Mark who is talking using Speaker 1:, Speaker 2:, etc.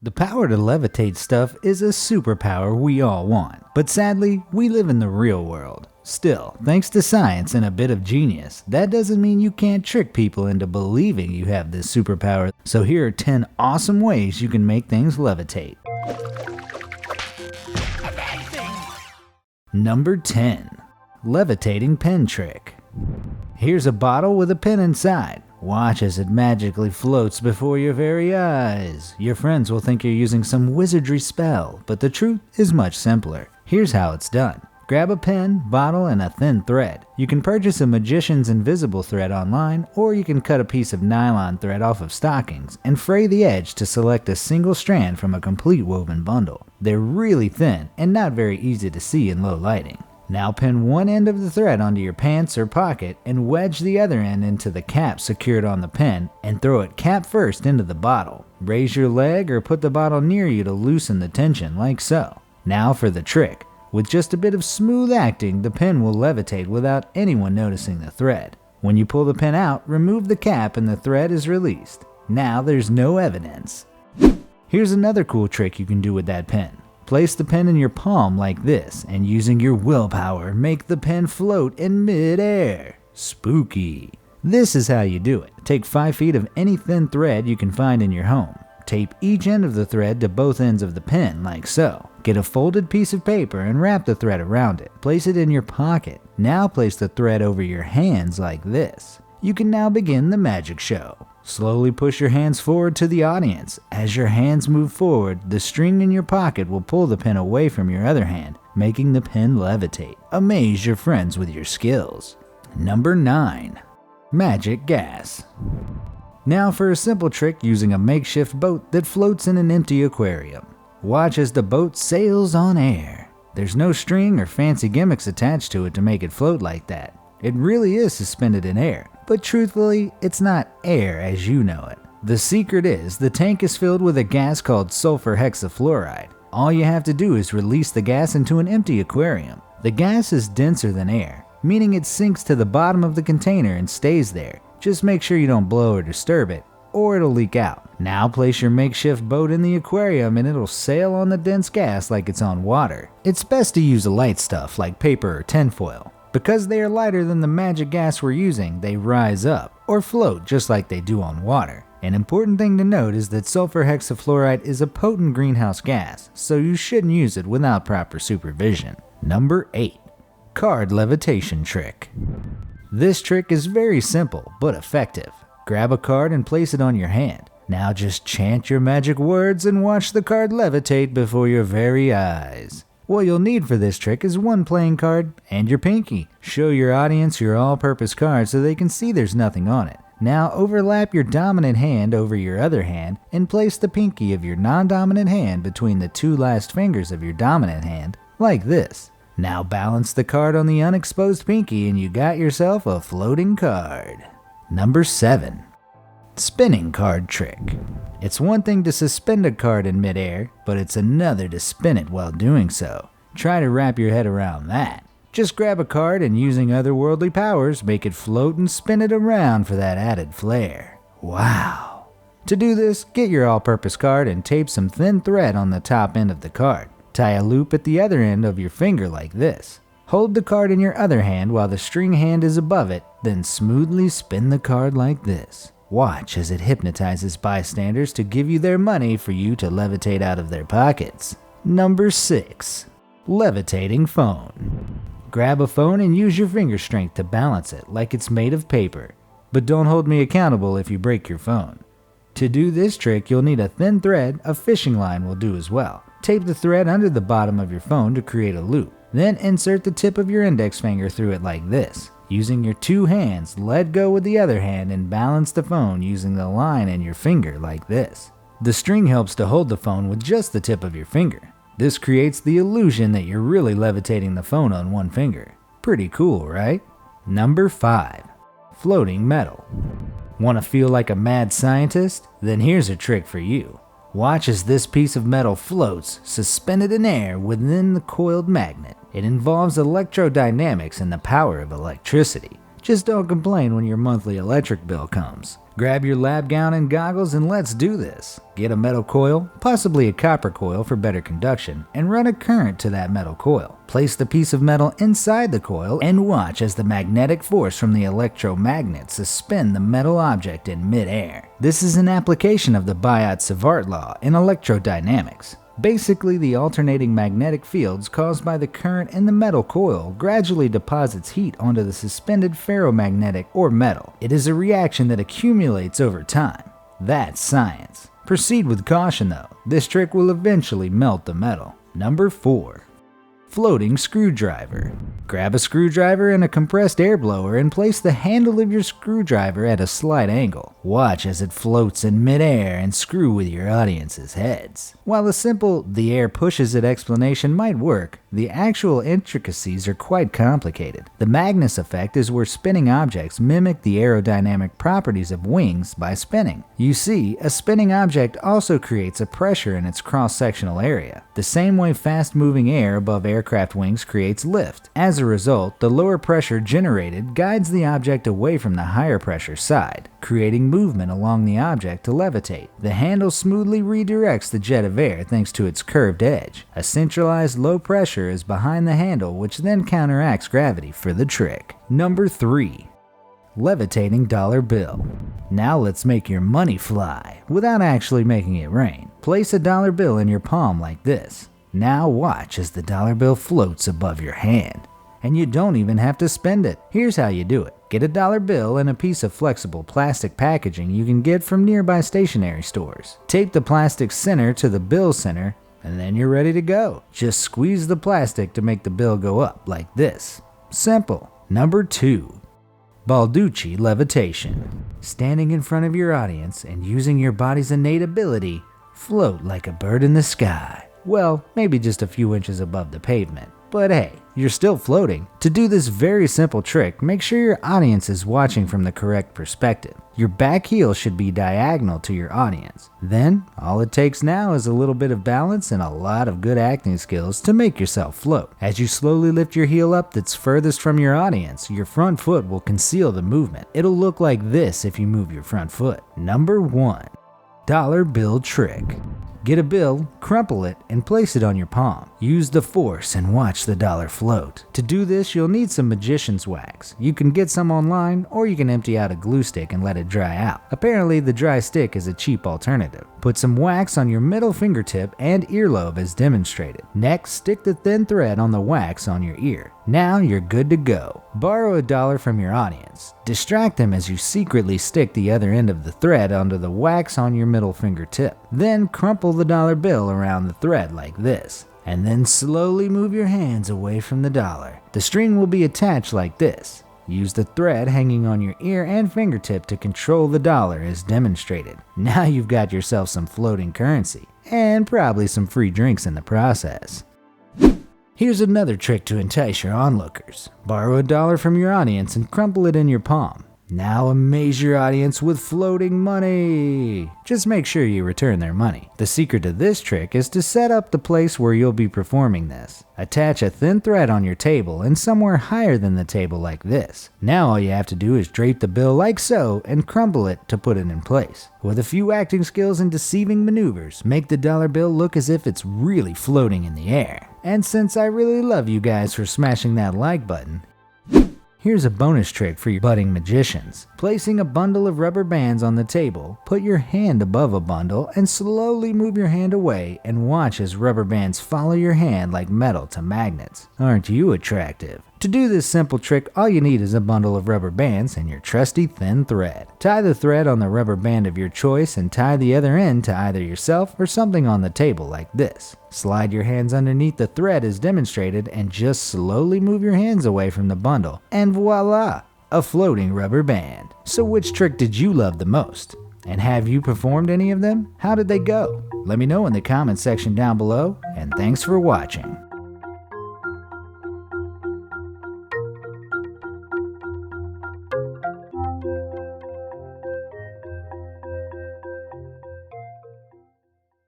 Speaker 1: The power to levitate stuff is a superpower we all want, but sadly, we live in the real world. Still, thanks to science and a bit of genius, that doesn't mean you can't trick people into believing you have this superpower. So here are 10 awesome ways you can make things levitate. Amazing! Number 10. Levitating Pen Trick. Here's a bottle with a pen inside. Watch as it magically floats before your very eyes. Your friends will think you're using some wizardry spell, but the truth is much simpler. Here's how it's done. Grab a pen, bottle, and a thin thread. You can purchase a magician's invisible thread online, or you can cut a piece of nylon thread off of stockings and fray the edge to select a single strand from a complete woven bundle. They're really thin and not very easy to see in low lighting. Now pin one end of the thread onto your pants or pocket and wedge the other end into the cap secured on the pen and throw it cap first into the bottle. Raise your leg or put the bottle near you to loosen the tension like so. Now for the trick. With just a bit of smooth acting, the pen will levitate without anyone noticing the thread. When you pull the pen out, remove the cap and the thread is released. Now there's no evidence. Here's another cool trick you can do with that pen. Place the pen in your palm like this, and using your willpower, make the pen float in mid-air. Spooky. This is how you do it. Take 5 feet of any thin thread you can find in your home. Tape each end of the thread to both ends of the pen like so. Get a folded piece of paper and wrap the thread around it. Place it in your pocket. Now place the thread over your hands like this. You can now begin the magic show. Slowly push your hands forward to the audience. As your hands move forward, the string in your pocket will pull the pen away from your other hand, making the pen levitate. Amaze your friends with your skills. Number 9. Magic gas. Now for a simple trick using a makeshift boat that floats in an empty aquarium. Watch as the boat sails on air. There's no string or fancy gimmicks attached to it to make it float like that. It really is suspended in air. But truthfully, it's not air as you know it. The secret is the tank is filled with a gas called sulfur hexafluoride. All you have to do is release the gas into an empty aquarium. The gas is denser than air, meaning it sinks to the bottom of the container and stays there. Just make sure you don't blow or disturb it, or it'll leak out. Now place your makeshift boat in the aquarium and it'll sail on the dense gas like it's on water. It's best to use a light stuff like paper or tinfoil. Because they are lighter than the magic gas we're using, they rise up, or float just like they do on water. An important thing to note is that sulfur hexafluoride is a potent greenhouse gas, so you shouldn't use it without proper supervision. Number 8. Cardlevitation Trick. This trick is very simple, but effective. Grab a card and place it on your hand. Now just chant your magic words and watch the card levitate before your very eyes. What you'll need for this trick is one playing card and your pinky. Show your audience your all-purpose card so they can see there's nothing on it. Now overlap your dominant hand over your other hand and place the pinky of your non-dominant hand between the 2 last fingers of your dominant hand, like this. Now balance the card on the unexposed pinky and you got yourself a floating card. Number 7. Spinning card trick. It's one thing to suspend a card in midair, but it's another to spin it while doing so. Try to wrap your head around that. Just grab a card and using otherworldly powers, make it float and spin it around for that added flair. Wow. To do this, get your all-purpose card and tape some thin thread on the top end of the card. Tie a loop at the other end of your finger like this. Hold the card in your other hand while the string hand is above it, then smoothly spin the card like this. Watch as it hypnotizes bystanders to give you their money for you to levitate out of their pockets. Number 6. Levitating Phone. Grab a phone and use your finger strength to balance it like it's made of paper. But don't hold me accountable if you break your phone. To do this trick, you'll need a thin thread. A fishing line will do as well. Tape the thread under the bottom of your phone to create a loop. Then insert the tip of your index finger through it like this. Using your 2 hands, let go with the other hand and balance the phone using the line in your finger like this. The string helps to hold the phone with just the tip of your finger. This creates the illusion that you're really levitating the phone on one finger. Pretty cool, right? Number 5. Floating metal. Want to feel like a mad scientist? Then here's a trick for you. Watch as this piece of metal floats, suspended in air within the coiled magnet. It involves electrodynamics and the power of electricity. Just don't complain when your monthly electric bill comes. Grab your lab gown and goggles and let's do this. Get a metal coil, possibly a copper coil for better conduction, and run a current to that metal coil. Place the piece of metal inside the coil and watch as the magnetic force from the electromagnet suspend the metal object in midair. This is an application of the Biot-Savart law in electrodynamics. Basically, the alternating magnetic fields caused by the current in the metal coil gradually deposits heat onto the suspended ferromagnetic or metal. It is a reaction that accumulates over time. That's science. Proceed with caution though. This trick will eventually melt the metal. Number 4. Floating screwdriver. Grab a screwdriver and a compressed air blower and place the handle of your screwdriver at a slight angle. Watch as it floats in midair and screw with your audience's heads. While the simple "the air pushes it" explanation might work, the actual intricacies are quite complicated. The Magnus effect is where spinning objects mimic the aerodynamic properties of wings by spinning. You see, a spinning object also creates a pressure in its cross-sectional area, the same way fast-moving air above aircraft wings creates lift. As a result, the lower pressure generated guides the object away from the higher pressure side, creating movement along the object to levitate. The handle smoothly redirects the jet of air thanks to its curved edge. A centralized low pressure is behind the handle, which then counteracts gravity for the trick. Number 3. Levitating dollar bill. Now let's make your money fly without actually making it rain. Place a dollar bill in your palm like this. Now watch as the dollar bill floats above your hand. And you don't even have to spend it. Here's how you do it. Get a dollar bill and a piece of flexible plastic packaging you can get from nearby stationery stores. Tape the plastic center to the bill center, and then you're ready to go. Just squeeze the plastic to make the bill go up like this. Simple. Number 2. Balduccilevitation. Standing in front of your audience and using your body's innate ability, float like a bird in the sky. Well, maybe just a few inches above the pavement. But hey, you're still floating. To do this very simple trick, make sure your audience is watching from the correct perspective. Your back heel should be diagonal to your audience. Then, all it takes now is a little bit of balance and a lot of good acting skills to make yourself float. As you slowly lift your heel up that's furthest from your audience, your front foot will conceal the movement. It'll look like this if you move your front foot. Number 1. Dollar bill trick. Get a bill, crumple it, and place it on your palm. Use the force and watch the dollar float. To do this, you'll need some magician's wax. You can get some online, or you can empty out a glue stick and let it dry out. Apparently, the dry stick is a cheap alternative. Put some wax on your middle fingertip and earlobe as demonstrated. Next, stick the thin thread on the wax on your ear. Now you're good to go. Borrow a dollar from your audience. Distract them as you secretly stick the other end of the thread onto the wax on your middle fingertip. Then crumple the dollar bill around the thread like this, and then slowly move your hands away from the dollar. The string will be attached like this. Use the thread hanging on your ear and fingertip to control the dollar as demonstrated. Now you've got yourself some floating currency, and probably some free drinks in the process. Here's another trick to entice your onlookers. Borrow a dollar from your audience and crumple it in your palm. Now amaze your audience with floating money. Just make sure you return their money. The secret to this trick is to set up the place where you'll be performing this. Attach a thin thread on your table and somewhere higher than the table like this. Now all you have to do is drape the bill like so and crumple it to put it in place. With a few acting skills and deceiving maneuvers, make the dollar bill look as if it's really floating in the air. And since I really love you guys for smashing that like button, here's a bonus trick for your budding magicians. Placing a bundle of rubber bands on the table, put your hand above a bundle and slowly move your hand away and watch as rubber bands follow your hand like metal to magnets. Aren't you attractive? To do this simple trick, all you need is a bundle of rubber bands and your trusty thin thread. Tie the thread on the rubber band of your choice and tie the other end to either yourself or something on the table like this. Slide your hands underneath the thread as demonstrated and just slowly move your hands away from the bundle. And voila! A floating rubber band. So which trick did you love the most? And have you performed any of them? How did they go? Let me know in the comment section down below, and thanks for watching.